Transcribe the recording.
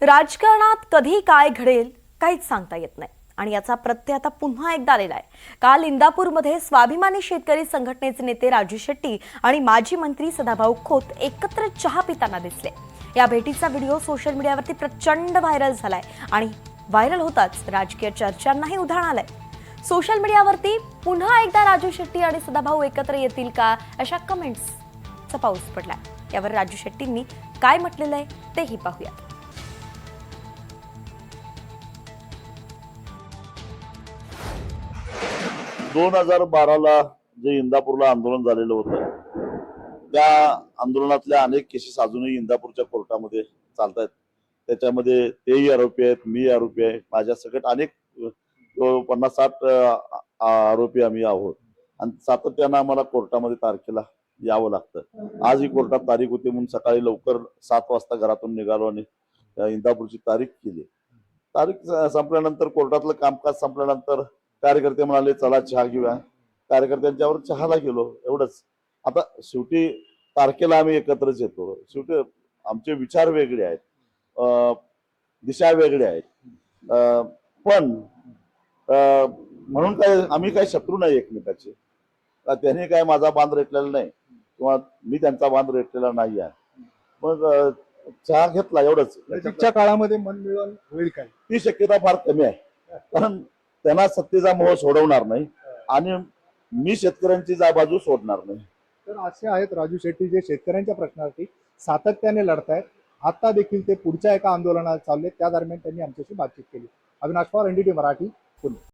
राजकारणात कधी काय घडेल काहीच सांगता येत नाही आणि याचा प्रत्यय आता पुन्हा एकदा आलेला आहे। काल इंदापूरमध्ये स्वाभिमानी शेतकरी संघटनेचे नेते राजू शेट्टी आणि माजी मंत्री सदाभाऊ खोत एकत्र चहा पिताना दिसले। या भेटीचा व्हिडिओ सोशल मीडियावरती प्रचंड व्हायरल झालाय आणि व्हायरल होताच राजकीय चर्चांनाही उधाण आलंय। सोशल मीडियावरती पुन्हा एकदा राजू शेट्टी आणि सदाभाऊ एकत्र येतील का अशा कमेंट्सचा पाऊस पडलाय। यावर राजू शेट्टींनी काय म्हटलेलं आहे तेही पाहूया। 2012ला जे इंदापूरला आंदोलन झालेलं होतं त्या आंदोलनातल्या अनेक केसेस अजूनही इंदापूरच्या कोर्टामध्ये चालतात। त्याच्यामध्ये तेही आरोपी आहेत, मी आरोपी आहे, माझ्या सकट अनेक 50-60 आरोपी आम्ही आहोत आणि सातत्यानं आम्हाला कोर्टामध्ये तारखेला यावं लागतं। आज ही कोर्टात तारीख होती म्हणून सकाळी लवकर 7 वाजता घरातून निघालो आणि इंदापूरची तारीख केली। तारीख संपल्यानंतर कोर्टातलं कामकाज संपल्यानंतर कार्यकर्ते म्हणाले चला चहा घेऊया। कार्यकर्त्यांच्यावर चहाला गेलो, एवढंच। आता शेवटी तारखेला आम्ही एकत्रच येतो। शेवटी आमचे विचार वेगळे आहेत, दिशा वेगळ्या आहेत, पण म्हणून काय आम्ही काही शत्रू नाही एकमेकाचे। त्यांनी काय माझा बांध रेटलेला नाही किंवा मी त्यांचा बांध रेटलेला नाही आहे। मग चहा घेतला, एवढंच। नजीकच्या काळामध्ये मनमिळवण होईल काय ती शक्यता फार कमी आहे, कारण त्यांना सत्तेचा मोह सोडवणार नाही आणि मी शेतकऱ्यांची बाजू सोडणार नाही। तर असे आहेत राजू शेट्टी जे शेतकऱ्यांच्या प्रश्नासाठी सातत्याने लढतायत। आता देखील ते पुढच्या एका आंदोलनात चालले, त्या दरम्यान त्यांनी आमच्याशी बातचीत केली। अविनाश पवार, NDTV मराठी, पुणे।